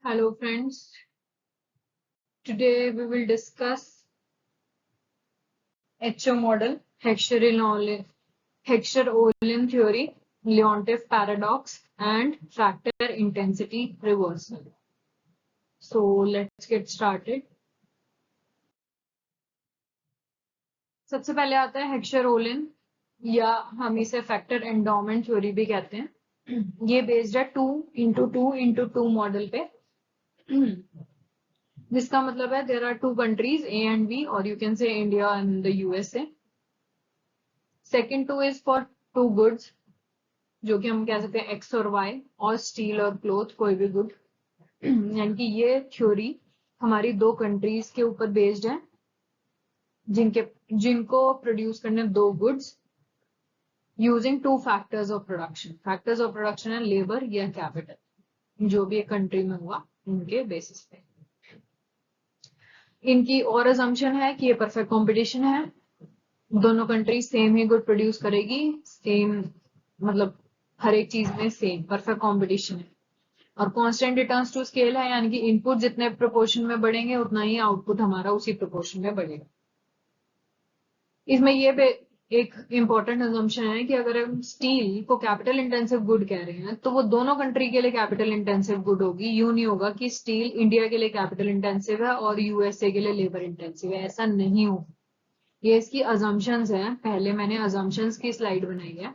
Hello friends, today we will discuss HO model, Heckscher-Ohlin theory, Leontief paradox and factor intensity reversal. So let's get started. सबसे पहले आता है हेक्शर-ओलिन या हम इसे फैक्टर एंडोमेंट थ्योरी भी कहते हैं। ये बेस्ड है 2x2 मॉडल पे जिसका मतलब है there are two countries A and B और you can say India and the USA. Second two is for two goods जो कि हम कह सकते हैं एक्स और वाई और स्टील और क्लोथ कोई भी गुड यानी कि ये थ्योरी हमारी दो कंट्रीज के ऊपर बेस्ड है जिनको प्रोड्यूस करने दो goods using two factors of production. Factors of production है लेबर या कैपिटल जो भी एक कंट्री में हुआ उनके बेसिस पे। इनकी और अजम्पशन है कि ये परफेक्ट कंपटीशन है, दोनों कंट्री सेम ही गुड प्रोड्यूस करेगी, सेम मतलब हर एक चीज में सेम परफेक्ट कंपटीशन है और कांस्टेंट रिटर्न्स टू स्केल है यानी कि इनपुट जितने प्रोपोर्शन में बढ़ेंगे उतना ही आउटपुट हमारा उसी प्रोपोर्शन में बढ़ेगा। इसमें ये एक इंपॉर्टेंट अजम्पशन है कि अगर हम स्टील को कैपिटल इंटेंसिव गुड कह रहे हैं तो वो दोनों कंट्री के लिए कैपिटल इंटेंसिव गुड होगी। यूं नहीं होगा कि स्टील इंडिया के लिए कैपिटल इंटेंसिव है और यूएसए के लिए लेबर इंटेंसिव है, ऐसा नहीं होगा। ये इसकी अजम्पशंस है, पहले मैंने अजम्पशंस की स्लाइड बनाई है।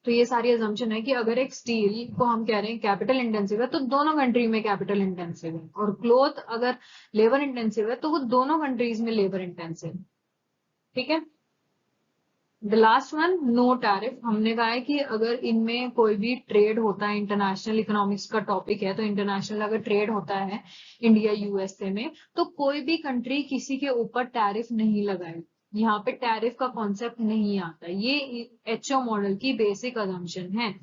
तो ये सारी अजम्पशन है कि अगर एक स्टील को हम कह रहे हैं कैपिटल इंटेंसिव है तो दोनों कंट्री में कैपिटल इंटेंसिव है, और क्लोथ अगर लेबर इंटेंसिव है तो वो दोनों कंट्रीज में लेबर इंटेंसिव। ठीक है। The last one no tariff. हमने कहा है कि अगर इनमें कोई भी ट्रेड होता है, इंटरनेशनल इकोनॉमिक्स का टॉपिक है, तो इंटरनेशनल अगर ट्रेड होता है इंडिया यूएसए में तो कोई भी कंट्री किसी के ऊपर टैरिफ नहीं लगाएगी। यहाँ पे टैरिफ का कॉन्सेप्ट नहीं आता। ये एचओ मॉडल की बेसिक अजम्पशन है।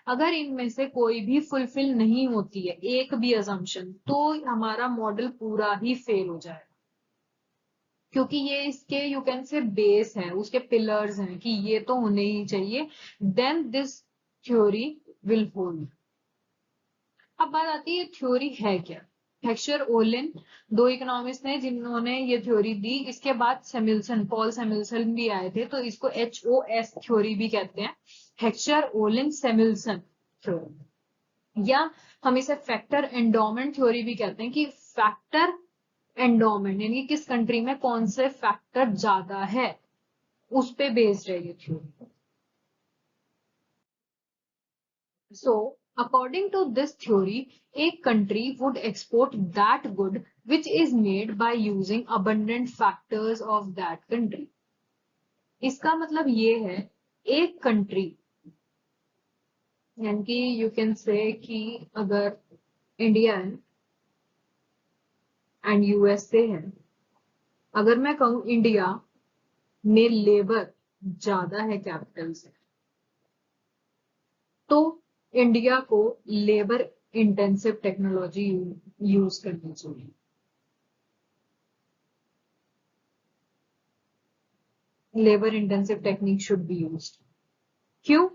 अगर इनमें से कोई भी फुलफिल नहीं होती है एक भी अजम्पशन तो हमारा मॉडल पूरा ही फेल हो जाएगा, क्योंकि ये इसके यू कैन से बेस है, उसके पिलर्स हैं कि ये तो होने ही चाहिए, then this theory will hold. अब बात आती है थ्योरी है क्या। हेक्शर-ओलिन दो इकोनॉमिस्ट ने जिन्होंने ये थ्योरी दी। इसके बाद सेमिल्सन, पॉल सेमिल्सन भी आए थे, तो इसको HOS थ्योरी भी कहते हैं, हेक्शर-ओलिन सेमिल्सन थ्योरी, या हम इसे फैक्टर एंडोमेंट थ्योरी भी कहते हैं कि फैक्टर एंडोमेंट यानी किस कंट्री में कौन से फैक्टर ज्यादा है उस पे बेस्ड है ये theory. So according to this theory a country would export that good which is made by using abundant factors of that country। इसका मतलब ये है एक कंट्री यानी कि यू कैन से कि अगर इंडिया है एंड यूएसए है, अगर मैं कहूं इंडिया में लेबर ज्यादा है कैपिटल से तो इंडिया को लेबर इंटेंसिव टेक्नोलॉजी यूज करनी चाहिए। Labour intensive technique should be used. क्यों?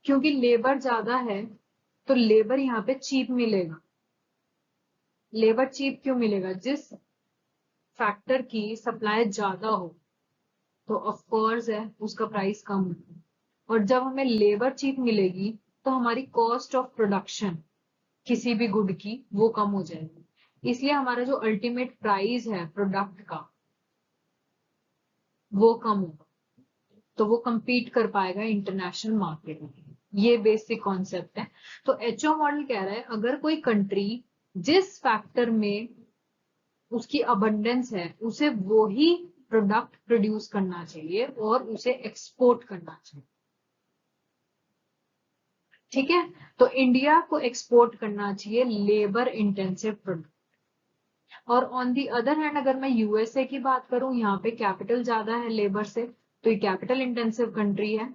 क्योंकि लेबर ज्यादा है तो लेबर यहाँ पे चीप मिलेगा। लेबर चीप क्यों मिलेगा? जिस फैक्टर की सप्लाई ज्यादा हो तो ऑफ कोर्स है उसका प्राइस कम होगा, और जब हमें लेबर चीप मिलेगी तो हमारी कॉस्ट ऑफ प्रोडक्शन किसी भी गुड की वो कम हो जाएगी। इसलिए हमारा जो अल्टीमेट प्राइस है प्रोडक्ट का वो कम होगा, तो वो compete कर पाएगा इंटरनेशनल मार्केट में। ये बेसिक कॉन्सेप्ट है। तो एचओ मॉडल कह रहा है अगर कोई कंट्री जिस फैक्टर में उसकी अबंडेंस है उसे वो ही प्रोडक्ट प्रोड्यूस करना चाहिए और उसे एक्सपोर्ट करना चाहिए। ठीक है। तो इंडिया को एक्सपोर्ट करना चाहिए लेबर इंटेंसिव प्रोडक्ट, और ऑन दी अदर हैंड अगर मैं यूएसए की बात करूं, यहाँ पे कैपिटल ज्यादा है लेबर से, तो ये कैपिटल इंटेंसिव कंट्री है,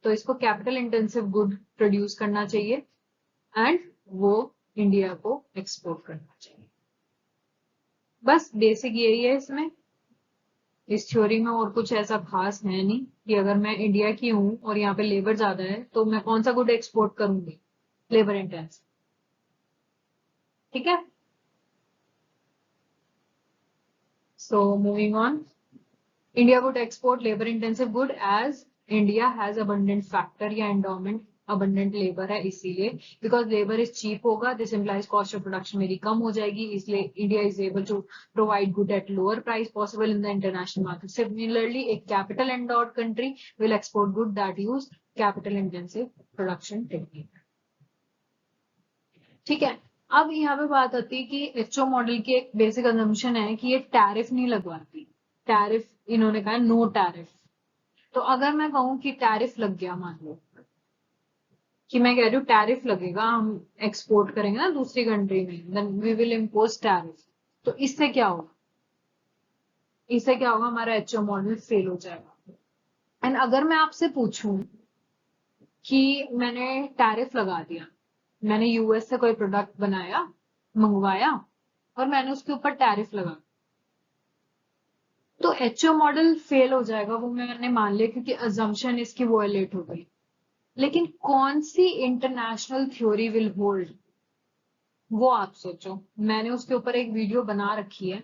तो इसको कैपिटल इंटेंसिव गुड प्रोड्यूस करना चाहिए एंड वो इंडिया को एक्सपोर्ट करना चाहिए। बस बेसिक यही है इसमें। इस थ्योरी में और कुछ ऐसा खास है नहीं कि अगर मैं इंडिया की हूं और यहाँ पे लेबर ज्यादा है तो मैं कौन सा गुड एक्सपोर्ट करूंगी, लेबर इंटेंसिव। ठीक है, so moving on, India would export labour intensive good as India has abundant factor या एंडोमेंट अबंडेंट लेबर है, इसीलिए बिकॉज लेबर इज चीप होगा, this implies cost of production मेरी कम हो जाएगी, इसलिए India is able to provide good at lower price possible in the international market. Similarly एक capital endowed country will export good that use capital intensive production technique. ठीक है, अब यहाँ पे बात आती है कि एचओ मॉडल की एक बेसिक असम्पशन है कि ये टैरिफ नहीं लगवाती, टैरिफ इन्होंने कहा नो टैरिफ। तो अगर मैं कहूं कि टैरिफ लग गया, मान लो कि मैं कह रही हूँ टैरिफ लगेगा, हम एक्सपोर्ट करेंगे ना दूसरी कंट्री में, then we will impose tariff, तो इससे क्या होगा, इससे क्या होगा, हमारा एचओ मॉडल फेल हो जाएगा। एंड अगर मैं आपसे पूछूं कि मैंने टैरिफ लगा दिया, मैंने यूएस से कोई प्रोडक्ट बनाया, मंगवाया, और मैंने उसके ऊपर टैरिफ लगा, तो एचओ मॉडल फेल हो जाएगा, वो मैंने मान लिया क्योंकि अजम्पशन इसकी वॉयलेट हो गई। लेकिन कौन सी इंटरनेशनल थ्योरी विल होल्ड, वो आप सोचो। मैंने उसके ऊपर एक वीडियो बना रखी है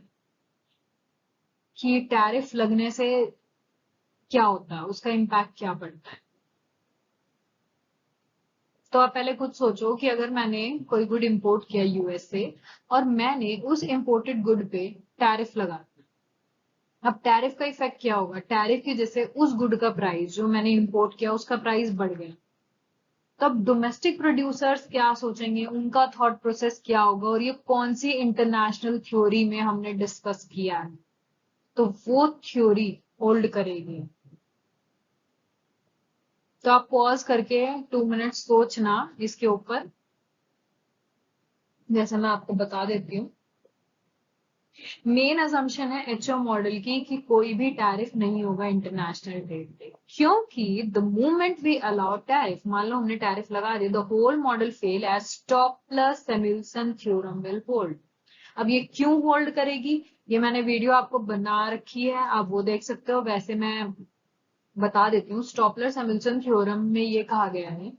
कि टैरिफ लगने से क्या होता है, उसका इम्पैक्ट क्या पड़ता है। तो आप पहले खुद सोचो कि अगर मैंने कोई गुड इंपोर्ट किया यूएस से और मैंने उस इंपोर्टेड गुड पे टैरिफ लगा दिया, अब टैरिफ का इफेक्ट क्या होगा, टैरिफ की जैसे उस गुड का प्राइस जो मैंने इंपोर्ट किया उसका प्राइस बढ़ गया, तब डोमेस्टिक प्रोड्यूसर्स क्या सोचेंगे, उनका थॉट प्रोसेस क्या होगा, और ये कौन सी इंटरनेशनल थ्योरी में हमने डिस्कस किया है, तो वो थ्योरी होल्ड करेगी। तो आप पॉज करके 2 मिनट सोचना इसके ऊपर, जैसे मैं आपको बता देती हूँ। मेन असम्पशन है एचओ मॉडल की कि कोई भी टैरिफ नहीं होगा इंटरनेशनल ट्रेड पे, क्योंकि the moment we allow tariff, मान लो हमने टैरिफ लगा दिया, the whole model fail as Stolper Samuelson theorem will hold. अब ये क्यों होल्ड करेगी, ये मैंने वीडियो आपको बना रखी है, आप वो देख सकते हो। वैसे मैं बता देती हूँ, स्टॉपलर-सैमुअल्सन थ्योरम में ये कहा गया है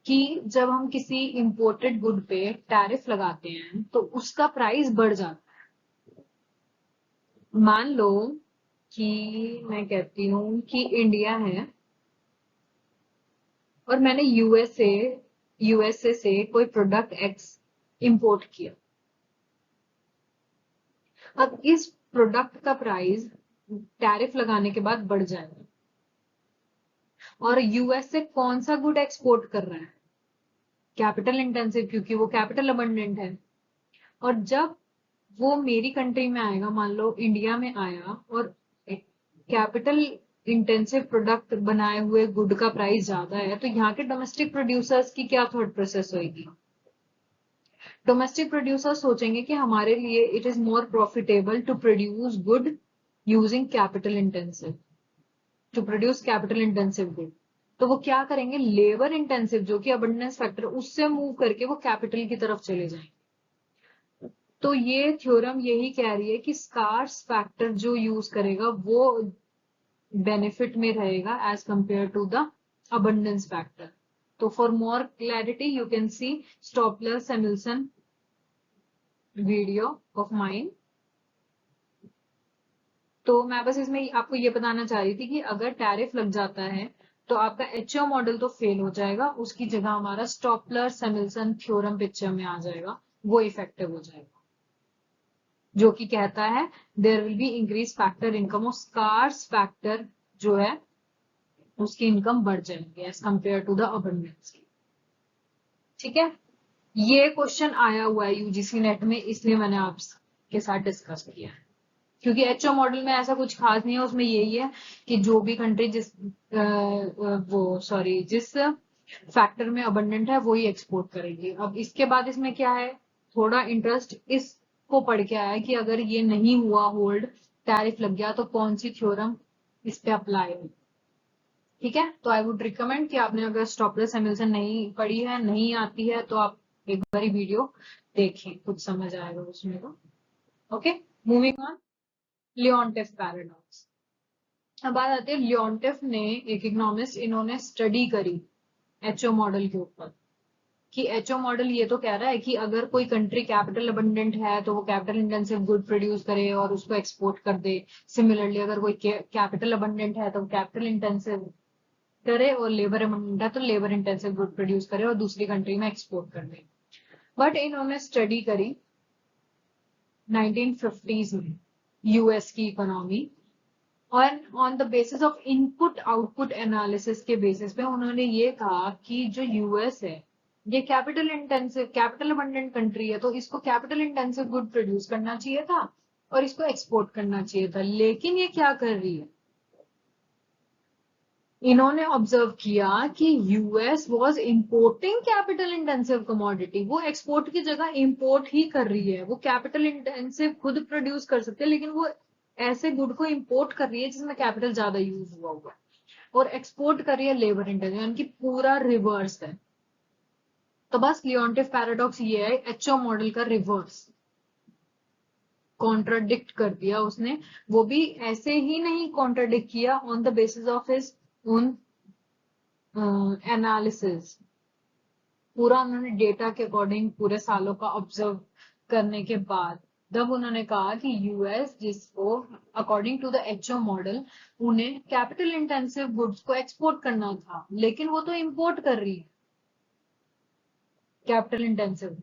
कि जब हम किसी इंपोर्टेड गुड पे टैरिफ लगाते हैं तो उसका प्राइस बढ़ जाता है। मान लो कि मैं कहती हूँ कि इंडिया है और मैंने यूएसए से कोई प्रोडक्ट एक्स इंपोर्ट किया, अब इस प्रोडक्ट का प्राइस टैरिफ लगाने के बाद बढ़ जाएगा, और यूएस से कौन सा गुड एक्सपोर्ट कर रहा है, कैपिटल इंटेंसिव, क्योंकि वो कैपिटल अबंडेंट है। और जब वो मेरी कंट्री में आएगा, मान लो इंडिया में आया और कैपिटल इंटेंसिव प्रोडक्ट बनाए हुए गुड का प्राइस ज्यादा है, तो यहाँ के डोमेस्टिक प्रोड्यूसर्स की क्या थॉट प्रोसेस होगी, डोमेस्टिक प्रोड्यूसर सोचेंगे कि हमारे लिए it is more profitable to produce good using capital intensive, to produce capital intensive good. तो वो क्या करेंगे, लेबर इंटेंसिव जो कि अबंडेंस फैक्टर, उससे मूव करके वो कैपिटल की तरफ चले जाएंगे। तो ये थ्योरम यही कह रही है कि स्कार्स फैक्टर जो यूज करेगा वो बेनिफिट में रहेगा as compare to the abundance factor. तो for more clarity you can see Stolper Samuelson video of mine. तो मैं बस इसमें आपको ये बताना चाह रही थी कि अगर टैरिफ लग जाता है तो आपका एचओ मॉडल तो फेल हो जाएगा, उसकी जगह हमारा स्टॉपलर-सैमुअल्सन थ्योरम पिक्चर में आ जाएगा, वो इफेक्टिव हो जाएगा, जो कि कहता है there will be increase factor income, और स्कार्स फैक्टर जो है उसकी इनकम बढ़ जाएगी as compare to the abundance की। ठीक है, ये क्वेश्चन आया हुआ है यूजीसी नेट में, इसलिए मैंने आपके साथ डिस्कस किया है, क्योंकि एचओ मॉडल में ऐसा कुछ खास नहीं है, उसमें यही है कि जो भी कंट्री जिस फैक्टर में अबंडेंट है वही एक्सपोर्ट करेगी। अब इसके बाद इसमें क्या है, थोड़ा इंटरेस्ट इसको पढ़ के आया कि अगर ये नहीं हुआ होल्ड, टैरिफ लग गया, तो कौन सी थ्योरम इस पे अप्लाई होगी। ठीक है, तो आई वुड रिकमेंड कि आपने अगर स्टॉपलर-सैमुअल्सन नहीं पढ़ी है, नहीं आती है, तो आप एक बार वीडियो देखें, कुछ समझ आएगा उसमें। तो ओके, मूविंग ऑन, लियोनटिफ पैराडॉक्स। अब बात आती है, लियोनटिफ ने एक इकोनॉमिस्ट, इन्होंने स्टडी करी एचओ मॉडल के ऊपर, कि एचओ मॉडल ये तो कह रहा है कि अगर कोई कंट्री कैपिटल अबंडेंट है तो वो कैपिटल इंटेंसिव गुड प्रोड्यूस करे और उसको एक्सपोर्ट कर दे। सिमिलरली अगर कोई कैपिटल अबंडेंट है तो कैपिटल इंटेंसिव करे और लेबर अबंडेंट है तो लेबर इंटेंसिव गुड प्रोड्यूस करे और दूसरी कंट्री में एक्सपोर्ट कर दे। बट इन्होंने स्टडी करी 1950s में यूएस की इकोनॉमी, और on the basis of input output analysis के बेसिस पे उन्होंने ये कहा कि जो यूएस है ये capital intensive capital abundant country है, तो इसको कैपिटल इंटेंसिव गुड प्रोड्यूस करना चाहिए था और इसको एक्सपोर्ट करना चाहिए था। लेकिन ये क्या कर रही है, इन्होंने ऑब्जर्व किया कि US was importing capital intensive commodity, वो एक्सपोर्ट की जगह इंपोर्ट ही कर रही है। वो कैपिटल इंटेंसिव खुद प्रोड्यूस कर सकते हैं लेकिन वो ऐसे गुड को इंपोर्ट कर रही है जिसमें कैपिटल ज्यादा यूज हुआ हुआ है, और एक्सपोर्ट कर रही है लेबर इंटेंसिव, यानी कि पूरा रिवर्स है। तो बस लियोंटिफ पैराडॉक्स ये है, एचओ मॉडल का रिवर्स कॉन्ट्राडिक्ट कर दिया उसने। वो भी ऐसे ही नहीं कॉन्ट्राडिक्ट किया, on the basis of his own analysis. पूरा उन्होंने डेटा के अकॉर्डिंग पूरे सालों का ऑब्जर्व करने के बाद जब उन्होंने कहा कि यूएस जिसको according to the HO model उन्हें कैपिटल इंटेंसिव गुड्स को एक्सपोर्ट करना था, लेकिन वो तो इंपोर्ट कर रही है कैपिटल इंटेंसिव,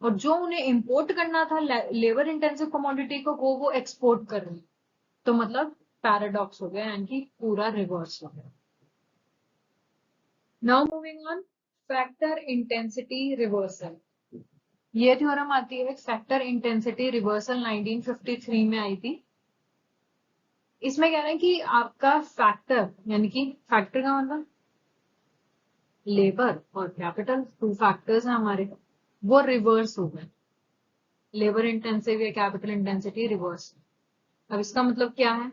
और जो उन्हें इंपोर्ट करना था लेबर इंटेंसिव कमोडिटी को वो एक्सपोर्ट कर रही है। तो मतलब पैराडॉक्स हो गया, यानी कि पूरा रिवर्स हो गया। Now moving on, factor intensity reversal. ये थ्योरम आती है फैक्टर इंटेंसिटी रिवर्सल 1953 में आई थी। इसमें कह रहे हैं कि आपका फैक्टर, यानी कि फैक्टर का मतलब लेबर और कैपिटल, टू फैक्टर्स हैं हमारे, वो रिवर्स हो गए, लेबर इंटेंसिव या कैपिटल इंटेंसिटी रिवर्स। अब इसका मतलब क्या है,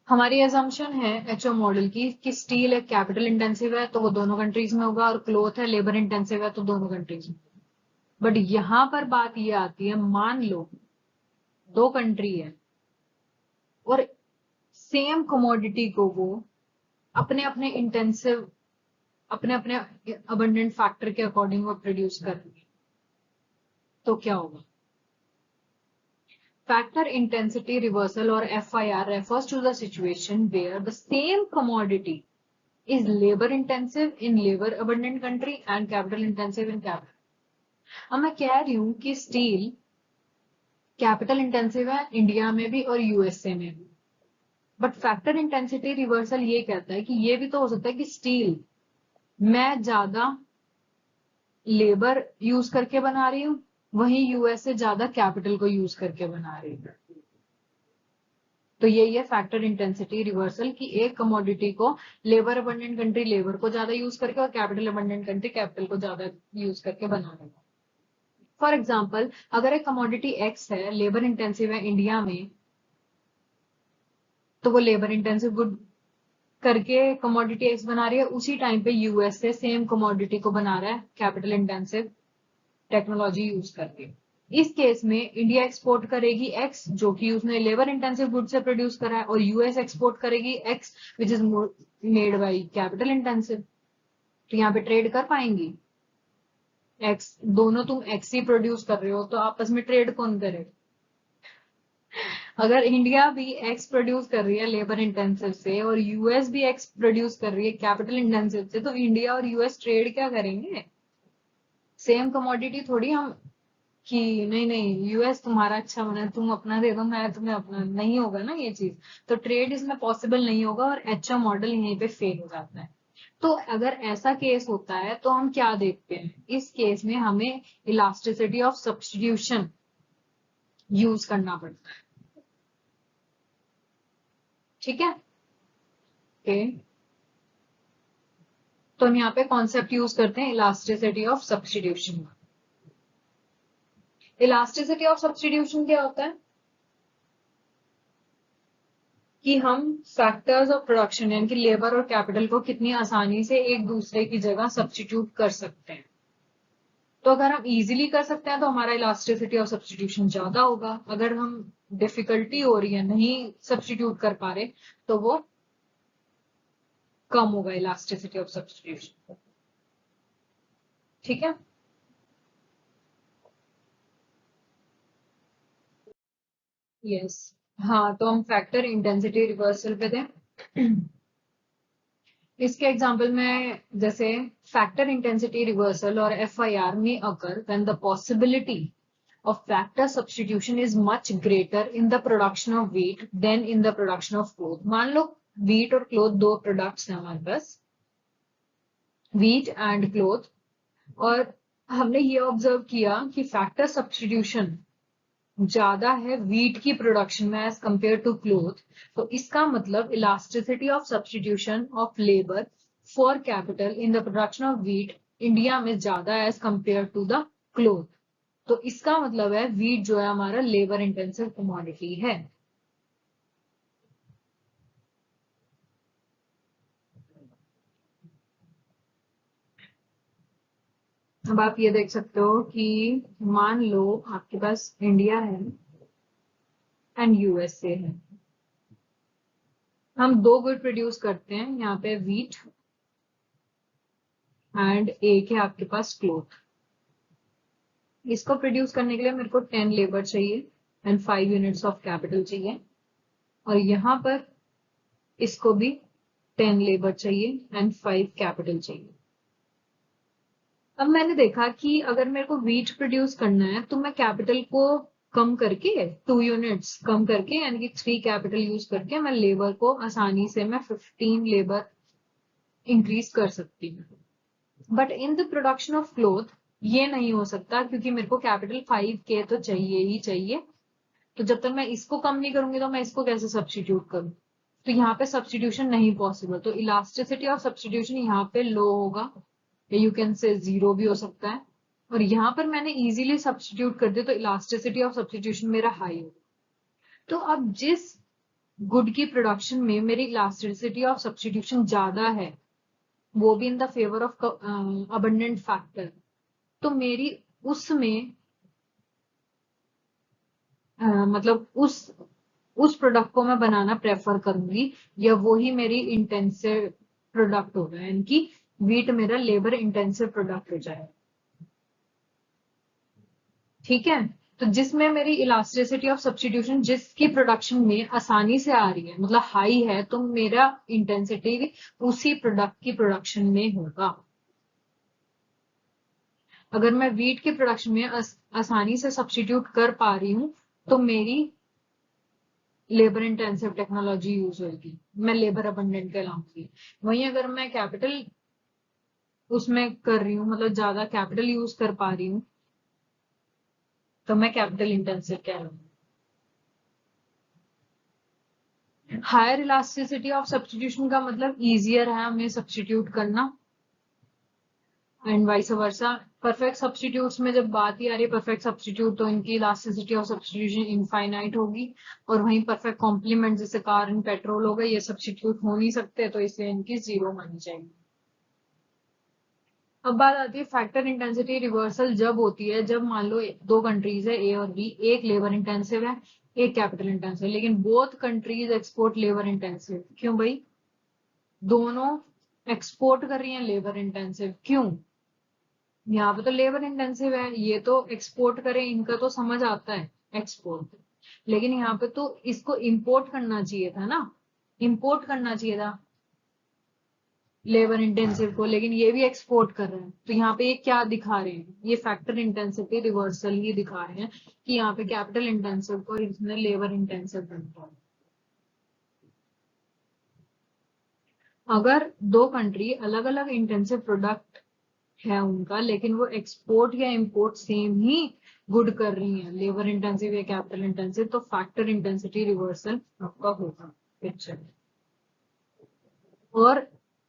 हमारी एजम्पशन है एचओ मॉडल की कि स्टील एक कैपिटल इंटेंसिव है तो वो दोनों कंट्रीज में होगा, और क्लोथ है लेबर इंटेंसिव है तो दोनों कंट्रीज में। बट यहां पर बात ये आती है, मान लो दो कंट्री है और सेम कमोडिटी को वो अपने अपने इंटेंसिव अपने अपने अबंडेंट फैक्टर के अकॉर्डिंग वो प्रोड्यूस कर रही है, तो क्या होगा। Factor intensity reversal or FIR refers to the situation where the same commodity is labor intensive in labor abundant country and capital intensive in capital। अब मैं कह रही हूं कि स्टील कैपिटल इंटेंसिव है इंडिया में भी और यूएसए में भी, बट फैक्टर इंटेंसिटी रिवर्सल ये कहता है कि ये भी तो हो सकता है कि स्टील मैं ज्यादा लेबर यूज करके बना रही हूँ, वहीं यूएस से ज्यादा कैपिटल को यूज करके बना रही हूँ। तो यही है फैक्टर इंटेंसिटी रिवर्सल की एक कमोडिटी को लेबर अबंडेंट कंट्री लेबर को ज्यादा यूज करके और कैपिटल अबंडेंट कंट्री कैपिटल को ज्यादा यूज करके बनाने का। फॉर एग्जाम्पल अगर एक कमोडिटी एक्स है, लेबर इंटेंसिव है इंडिया में, तो वो लेबर इंटेंसिव गुड करके कमोडिटी एक्स बना रही है, उसी टाइम पे यूएस से सेम कमोडिटी को बना रहा है कैपिटल इंटेंसिव टेक्नोलॉजी यूज करके। इस केस में इंडिया एक्सपोर्ट करेगी एक्स जो कि उसने लेबर इंटेंसिव गुड से प्रोड्यूस करा है, और यूएस एक्सपोर्ट करेगी x which is made by capital intensive. तो यहाँ पे ट्रेड कर पाएंगी एक्स, दोनों तुम एक्स ही प्रोड्यूस कर रहे हो तो आपस में ट्रेड कौन करेगा। अगर इंडिया भी एक्स प्रोड्यूस कर रही है लेबर इंटेंसिव से और यूएस भी एक्स प्रोड्यूस कर रही है कैपिटल इंटेंसिव से, तो इंडिया और यूएस ट्रेड क्या करेंगे, सेम कमोडिटी थोड़ी हम कि नहीं नहीं यूएस तुम्हारा अच्छा बना तुम अपना दे दो मैं तुम्हें अपना, नहीं होगा ना ये चीज। तो ट्रेड इसमें पॉसिबल नहीं होगा और एचओ मॉडल यहीं पे फेल हो जाता है। तो अगर ऐसा केस होता है तो हम क्या देखते हैं, इस केस में हमें इलास्टिसिटी ऑफ सब्स्टिट्यूशन यूज करना पड़ता है। ठीक है, ओके, तो हम यहाँ पे कॉन्सेप्ट यूज करते हैं elasticity of substitution. Elasticity of substitution क्या होता है कि हम फैक्टर्स ऑफ प्रोडक्शन यानी कि लेबर और कैपिटल को कितनी आसानी से एक दूसरे की जगह सब्स्टिट्यूट कर सकते हैं। तो अगर हम इजीली कर सकते हैं तो हमारा इलास्टिसिटी ऑफ सब्स्टिट्यूशन ज्यादा होगा, अगर हम डिफिकल्टी हो रही है नहीं सब्स्टिट्यूट कर पा रहे तो वो कम होगा इलास्टिसिटी ऑफ सब्स्टिट्यूशन। ठीक है, यस। हाँ, तो हम फैक्टर इंटेंसिटी रिवर्सल पे थे। इसके एग्जांपल में जैसे फैक्टर इंटेंसिटी रिवर्सल और FIR में occur when the possibility of factor substitution is much greater in the production of wheat than in the production of cloth। मान लो wheat और cloth दो प्रोडक्ट्स हैं हमारे पास, wheat and cloth, और हमने ये ऑब्जर्व किया कि फैक्टर सब्स्टिट्यूशन ज्यादा है wheat की प्रोडक्शन में एज कंपेयर टू क्लोथ। तो इसका मतलब elasticity of substitution of labour for capital in the production of wheat India में ज्यादा है as compare to the cloth. तो इसका मतलब है वीट जो है हमारा लेबर इंटेंसिव कमोडिटी है। अब आप ये देख सकते हो कि मान लो आपके पास इंडिया है एंड USA है, हम दो गुड प्रोड्यूस करते हैं, यहाँ पे वीट एंड एक है आपके पास क्लोथ। इसको प्रोड्यूस करने के लिए मेरे को 10 लेबर चाहिए एंड 5 यूनिट्स ऑफ कैपिटल चाहिए, और यहाँ पर इसको भी 10 लेबर चाहिए एंड 5 कैपिटल चाहिए। अब मैंने देखा कि अगर मेरे को वीट प्रोड्यूस करना है तो मैं कैपिटल को कम करके 2 यूनिट्स कम करके यानी कि 3 कैपिटल यूज करके मैं लेबर को आसानी से मैं 15 लेबर इंक्रीज कर सकती हूँ। But in the production of cloth ये नहीं हो सकता क्योंकि मेरे को कैपिटल 5K तो चाहिए ही चाहिए। तो जब तक मैं इसको कम नहीं करूंगी तो मैं इसको कैसे सब्स्टिट्यूट करूं? तो यहाँ पे सब्स्टिट्यूशन नहीं पॉसिबल। तो इलास्टिसिटी ऑफ सब्स्टिट्यूशन यहाँ पे लो होगा, यू कैन से 0 भी हो सकता है, और यहाँ पर मैंने इजीली सब्स्टिट्यूट कर दिया तो इलास्टिसिटी ऑफ सब्स्टिट्यूशन मेरा हाई होगा। तो अब जिस गुड की प्रोडक्शन में मेरी इलास्टिसिटी ऑफ सब्स्टिट्यूशन ज्यादा है, वो भी in the favour of abundant factor, तो मेरी उसमें मतलब उस प्रोडक्ट को मैं बनाना प्रेफर करूंगी, या वो ही मेरी इंटेंसिव प्रोडक्ट होगा, यानी कि वीट मेरा लेबर इंटेंसिव प्रोडक्ट हो जाए। ठीक है, तो जिसमें मेरी इलास्टिसिटी ऑफ सब्स्टिट्यूशन जिसकी प्रोडक्शन में आसानी से आ रही है मतलब हाई है, तो मेरा इंटेंसिटी भी उसी प्रोडक्ट की प्रोडक्शन में होगा। अगर मैं वीट की प्रोडक्शन में आसानी से सब्स्टिट्यूट कर पा रही हूँ तो मेरी लेबर इंटेंसिव टेक्नोलॉजी यूज होगी, मैं लेबर अबंडेंट कहलाऊंगी। वहीं अगर मैं कैपिटल उसमें कर रही हूँ मतलब ज्यादा कैपिटल यूज कर पा रही हूँ तो मैं कैपिटल इंटेंसिव कहलाऊंगी। हायर इलास्टिसिटी ऑफ सब्स्टिट्यूशन का मतलब इजियर है हमें सब्स्टिट्यूट करना, and vice versa. Perfect substitutes में जब बात ही आ रही है परफेक्ट सब्स्टिट्यूट, तो इनकी इलास्टिसिटी ऑफ सब्स्टिट्यूशन इनफाइनाइट होगी, और वहीं परफेक्ट कॉम्प्लीमेंट जैसे कार एंड पेट्रोल हो गए, ये सब्स्टिट्यूट हो नहीं सकते, तो इसलिए इनकी 0 मानी जाएगी। अब बात आती है फैक्टर इंटेंसिटी रिवर्सल जब होती है जब मान लो दो कंट्रीज है A और B, एक लेबर इंटेंसिव है एक कैपिटल इंटेंसिव, लेकिन both countries export labour intensive. क्यों भाई? दोनों एक्सपोर्ट कर रही हैं लेबर इंटेंसिव, क्यों? यहाँ पे तो लेबर इंटेंसिव है, ये तो एक्सपोर्ट करें इनका तो समझ आता है एक्सपोर्ट, लेकिन यहाँ पे तो इसको इंपोर्ट करना चाहिए था ना, इंपोर्ट करना चाहिए था लेबर इंटेंसिव को, लेकिन ये भी एक्सपोर्ट कर रहे हैं। तो यहाँ पे ये क्या दिखा रहे हैं? ये फैक्टर इंटेंसिटी रिवर्सल ही दिखा रहे हैं कि यहाँ पे कैपिटल इंटेंसिव को इसने लेबर इंटेंसिव बनता है। अगर दो कंट्री अलग अलग इंटेंसिव प्रोडक्ट है उनका, लेकिन वो एक्सपोर्ट या इंपोर्ट सेम ही गुड कर रही है, लेबर इंटेंसिव या कैपिटल इंटेंसिव, तो फैक्टर इंटेंसिटी रिवर्सल आपका होगा पिक्चर। और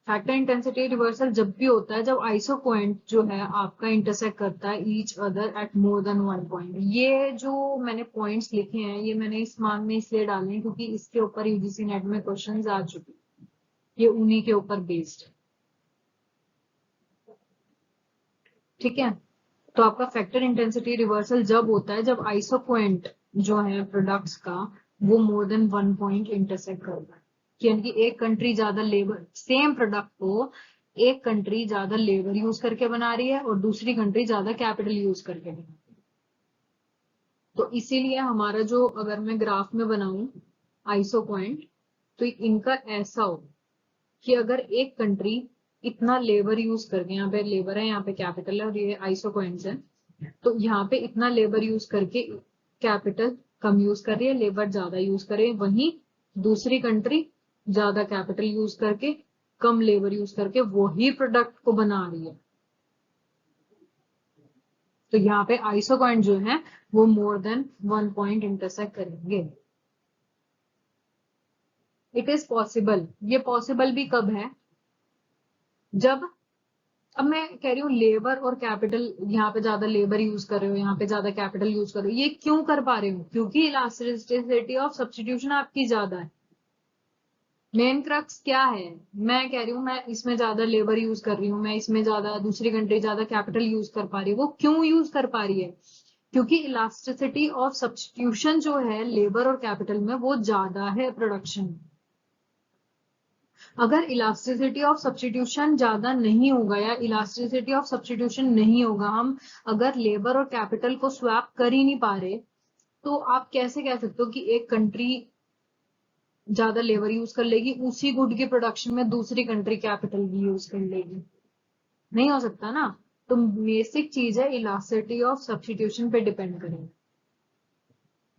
फैक्टर इंटेंसिटी रिवर्सल जब भी होता है जब आइसो पॉइंट जो है आपका इंटरसेक्ट करता है each other at more than 1 point. ये जो मैंने पॉइंट्स लिखे हैं ये मैंने इस मार्क में इसलिए डाले हैं क्योंकि इसके ऊपर यूजीसी नेट में क्वेश्चंस आ चुके हैं, ये उन्हीं के ऊपर बेस्ड। ठीक है, तो आपका फैक्टर इंटेंसिटी रिवर्सल जब होता है जब आइसो पॉइंट जो है प्रोडक्ट्स का वो मोर देन 1 पॉइंट इंटरसेक्ट करता है। कि यानी कि एक कंट्री ज्यादा लेबर, सेम प्रोडक्ट को एक कंट्री ज्यादा लेबर यूज करके बना रही है और दूसरी कंट्री ज्यादा कैपिटल यूज करके बना रही है। तो इसीलिए हमारा जो, अगर मैं ग्राफ में बनाऊं आइसो पॉइंट, तो इनका ऐसा हो कि अगर एक कंट्री इतना लेबर यूज करके, यहाँ पे लेबर है, यहाँ पे कैपिटल है और ये आइसो पॉइंट्स है, तो यहाँ पे इतना लेबर यूज करके कैपिटल कम यूज कर रही है, लेबर ज्यादा यूज करे, वहीं दूसरी कंट्री ज्यादा कैपिटल यूज करके कम लेबर यूज करके वही प्रोडक्ट को बना रही है। तो यहाँ पे आइसो पॉइंट जो है वो मोर देन 1 पॉइंट इंटरसेक्ट करेंगे। इट इज पॉसिबल, ये पॉसिबल भी कब है, जब, अब मैं कह रही हूँ लेबर और कैपिटल, यहाँ पे ज्यादा लेबर यूज कर रहे हो, यहाँ पे ज्यादा कैपिटल यूज कर रहे हो, ये क्यों कर पा रहे हो, क्योंकि इलास्टिसिटी ऑफ सब्स्टिट्यूशन आपकी ज्यादा है। मेन क्रक्स क्या है, मैं कह रही हूँ मैं इसमें ज्यादा लेबर यूज कर रही हूँ, मैं इसमें ज्यादा, दूसरी कंट्री ज्यादा कैपिटल यूज कर पा रही है, वो क्यों यूज कर पा रही है, क्योंकि इलास्टिसिटी ऑफ सब्स्टिट्यूशन जो है लेबर और कैपिटल में वो ज्यादा है प्रोडक्शन में। अगर इलास्टिसिटी ऑफ सब्स्टिट्यूशन ज्यादा नहीं होगा या इलास्टिसिटी ऑफ सब्स्टिट्यूशन नहीं होगा, हम अगर लेबर और कैपिटल को स्वैप कर ही नहीं पा रहे, तो आप कैसे कह सकते हो कि एक कंट्री ज्यादा लेबर यूज कर लेगी, उसी गुड के प्रोडक्शन में दूसरी कंट्री कैपिटल भी यूज कर लेगी, नहीं हो सकता ना। तो बेसिक चीज है इलास्टिसिटी ऑफ सब्स्टिट्यूशन पे डिपेंड करेगा।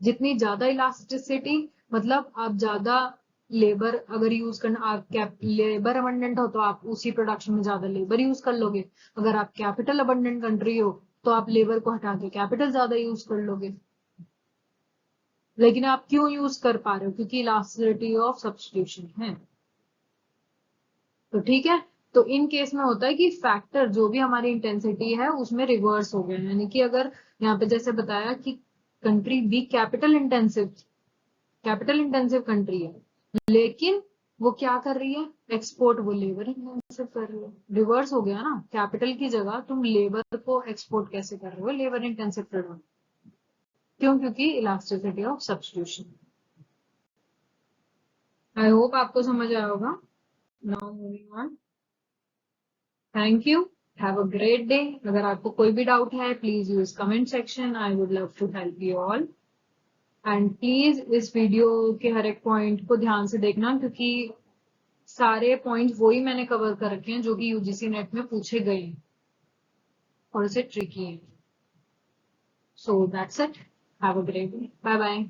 जितनी ज्यादा इलास्टिसिटी, मतलब आप ज्यादा लेबर अगर यूज करना, आप लेबर अबंडेंट हो तो आप उसी प्रोडक्शन में ज्यादा लेबर यूज कर लोगे, अगर आप कैपिटल अबंडेंट कंट्री हो तो आप लेबर को हटा के कैपिटल ज्यादा यूज कर लोगे। लेकिन आप क्यों यूज कर पा रहे हो, क्योंकि इलास्टिसिटी ऑफ सब्स्टिट्यूशन है। तो ठीक है, तो इन केस में होता है कि फैक्टर जो भी हमारी इंटेंसिटी है उसमें रिवर्स हो गया, यानी कि अगर यहाँ पे जैसे बताया कि country B capital intensive country है, लेकिन वो क्या कर रही है, एक्सपोर्ट, वो लेबर इंटेंसिव कर रही है, रिवर्स हो गया ना, कैपिटल की जगह तुम लेबर को एक्सपोर्ट कैसे कर रहे हो, लेबर इंटेंसिव प्रोडक्ट, क्यों, क्योंकि elasticity of substitution. I hope आपको समझ आया होगा। Now moving on, thank you, have a great day. अगर आपको कोई भी डाउट है please use comment section, I would love to help you all. And please इस वीडियो के हर एक पॉइंट को ध्यान से देखना, क्योंकि सारे पॉइंट वही मैंने कवर कर रखे हैं जो कि यूजीसी नेट में पूछे गए हैं और इसे ट्रिकी है। So that's it, have a great day, bye bye.